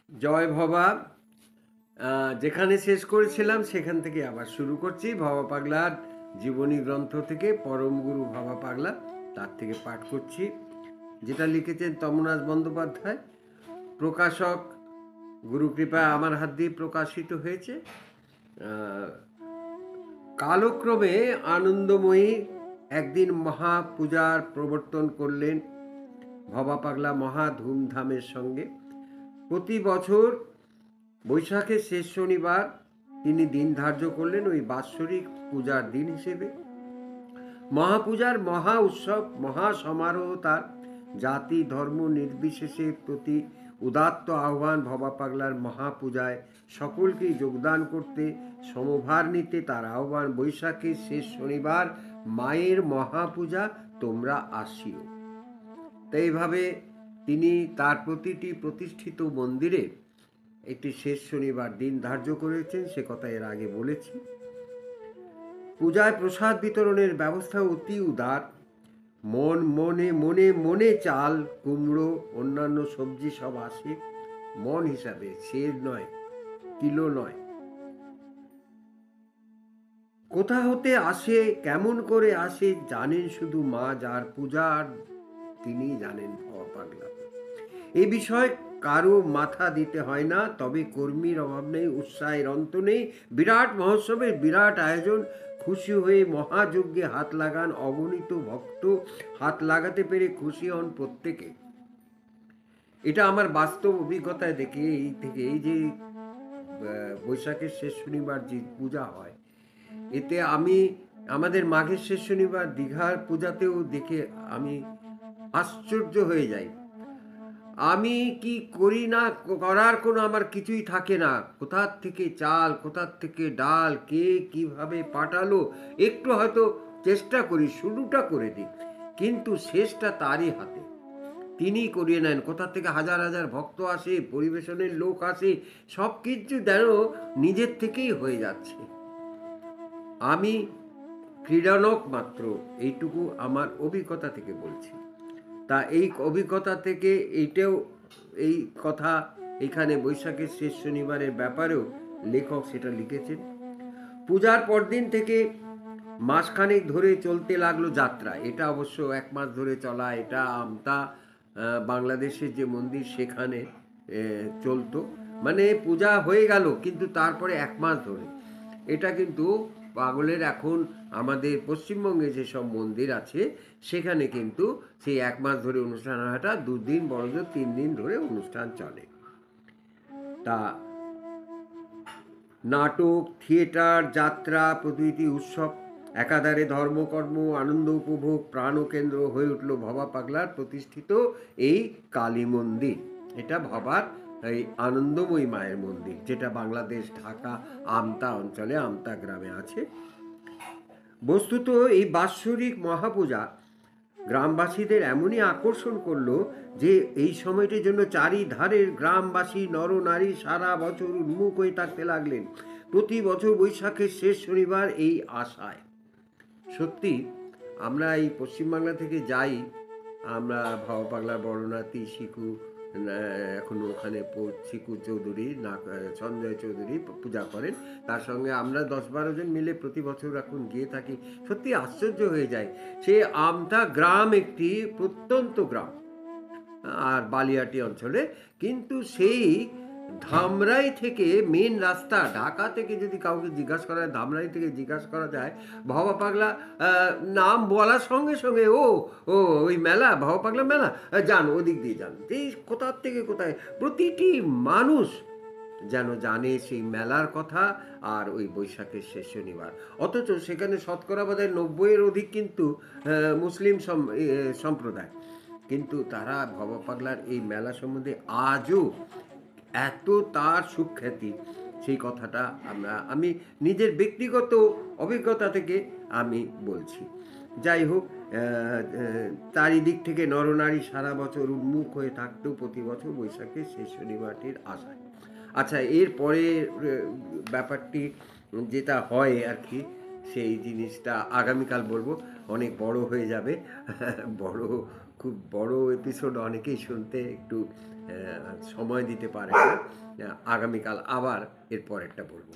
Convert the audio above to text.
জয় ভবা। যেখানে শেষ করেছিলাম সেখান থেকে আবার শুরু করছি। ভবা পাগলার জীবনী গ্রন্থ থেকে পরম গুরু ভবা পাগলা, তার থেকে পাঠ করছি, যেটা লিখেছেন তমনাথ বন্দ্যোপাধ্যায়। প্রকাশক গুরুকৃপায় আমার হাত দিয়ে প্রকাশিত হয়েছে। কালক্রমে আনন্দময়ী একদিন মহাপূজার প্রবর্তন করলেন ভবা পাগলা মহা ধুমধামের সঙ্গে। প্রতি বছর বৈশাখের শেষ শনিবার তিনি দিন ধার্য করলেন ওই বাৎসরিক পূজার দিন হিসেবে। মহাপূজার মহা উৎসব, মহা সমারোহ তার। জাতি ধর্ম নির্বিশেষে প্রতি উদাত্ত আহ্বান ভবা পাগলার মহাপূজায় সকলকেই যোগদান করতে, সমভার নিতে তার আহ্বান। বৈশাখের শেষ শনিবার মায়ের মহাপূজা, তোমরা আসিও। তাই এইভাবে তিনি তার প্রতিটি প্রতিষ্ঠিত মন্দিরে একটি শেষ শনিবার দিন ধার্য করেছেন, সে কথা এর আগে বলেছি। পূজায় প্রসাদ বিতরণের ব্যবস্থা অতি উদার। মনে মনে মনে চাল, কুমড়ো, অন্যান্য সবজি সব আসে মন হিসাবে, সের নয়, কিলো নয়। কোথা হতে আসে, কেমন করে আসে জানেন শুধু মা, যার পূজার তিনি জানেন ভবা পাগলা। এই বিষয়ে কারো মাথা দিতে হয় না, তবে কর্মীর অভাব নেই, উৎসাহের অন্ত নেই। বিরাট মহোৎসবের বিরাট আয়োজন, খুশি হয়ে মহাযজ্ঞে হাত লাগান অগণিত ভক্ত। হাত লাগাতে পেরে খুশি হন প্রত্যেকে। এটা আমার বাস্তব অভিজ্ঞতায় দেখে, এই যে বৈশাখের শেষ শনিবার যে পূজা হয়, এতে আমি আমাদের মাঘের শেষ শনিবার দীঘার পূজাতেও দেখে আমি আশ্চর্য হয়ে যাই। আমি কি করি না, করার কোনো আমার কিছুই থাকে না। কোথার থেকে চাল, কোথার থেকে ডাল, কে কিভাবে পাঠালো, একটু হয়তো চেষ্টা করি, শুরুটা করে দিই, কিন্তু শেষটা তারই হাতে। তিনি করিয়ে নেন। কোথা থেকে হাজার হাজার ভক্ত আসে, পরিবেশনের লোক আসে, সব কিছু যেন নিজের থেকেই হয়ে যাচ্ছে। আমি ক্রীড়ানক মাত্র, এইটুকু আমার অভিজ্ঞতা থেকে বলছি। তা এই অভিজ্ঞতা থেকে এই কথা এখানে বৈশাখের শেষ শনিবারের ব্যাপারেও লেখক সেটা লিখেছেন। পূজার পরদিন থেকে মাসখানেক ধরে চলতে লাগলো যাত্রা। এটা অবশ্য 1 মাস ধরে চলা, এটা আমতা বাংলাদেশের যে মন্দির সেখানে চলতো। মানে পূজা হয়ে গেল কিন্তু তারপরে 1 মাস ধরে। এটা কিন্তু পাগলের এখন আমাদের পশ্চিমবঙ্গে যেসব মন্দির আছে সেখানে কিন্তু সেই 1 মাস ধরে অনুষ্ঠান হওয়াটা 2 দিন, বড়জোর 3 দিন ধরে অনুষ্ঠান চলে। তা নাটক, থিয়েটার, যাত্রা প্রভৃতি উৎসব, একাধারে ধর্মকর্ম, আনন্দ উপভোগ প্রাণকেন্দ্র হয়ে উঠল ভবা পাগলার প্রতিষ্ঠিত এই কালী মন্দির। এটা ভবার এই আনন্দময়ী মায়ের মন্দির, যেটা বাংলাদেশ ঢাকা আমতা অঞ্চলে আমতা গ্রামে আছে। বস্তুত এই বাৎসরিক মহাপূজা গ্রামবাসীদের এমনই আকর্ষণ করলো যে এই সময়টির জন্য চারিধারের গ্রামবাসী নরনারী সারা বছর উন্মুখ হয়ে থাকতে লাগলেন, প্রতি বছর বৈশাখের শেষ শনিবার এই আশায়। সত্যি আমরা এই পশ্চিমবাংলা থেকে যাই, আমরা ভবা পাগলার বড় নাতি শিকু এখনো ওখানে শিকু চৌধুরী না, সঞ্জয় চৌধুরী পূজা করেন, তার সঙ্গে আমরা 10-12 জন মিলে প্রতি বছর এখন গিয়ে থাকি। সত্যি আশ্চর্য হয়ে যায়। সে আমতা গ্রাম একটি প্রত্যন্ত গ্রাম আর বালিয়াটি অঞ্চলে, কিন্তু সেই ধামরাই থেকে মেন রাস্তা, ঢাকা থেকে যদি কাউকে জিজ্ঞাসা করা হয়, ধামরাই থেকে জিজ্ঞাসা করা যায় ভবা পাগলা নাম বলার সঙ্গে সঙ্গে ও ও ওই মেলা, ভবা পাগলা মেলা, যান ওদিক দিয়ে যান। এই কোথার থেকে কোথায় প্রতিটি মানুষ যেন জানে সেই মেলার কথা আর ওই বৈশাখের শেষ শনিবার। অথচ সেখানে শতকরা বোধহয় 90-এর অধিক কিন্তু মুসলিম সম্প্রদায়, কিন্তু তারা ভবা পাগলার এই মেলা সম্বন্ধে আজও এত তার সুখ্যাতি, সেই কথাটা আমি নিজের ব্যক্তিগত অভিজ্ঞতা থেকে আমি বলছি। যাই হোক, চারিদিক থেকে নরনারী সারা বছর উন্মুখ হয়ে থাকতেও প্রতি বছর বৈশাখের শেষ শনিবারটির আশায়। আচ্ছা, এরপরে ব্যাপারটি যেটা হয় আর কি, সেই জিনিসটা আগামীকাল বলবো, অনেক বড় হয়ে যাবে, বড় খুব বড় এপিসোড, অনেকেই শুনতে একটু সময় দিতে পারে না। আগামীকাল আবার এর পরেরটা বলবো।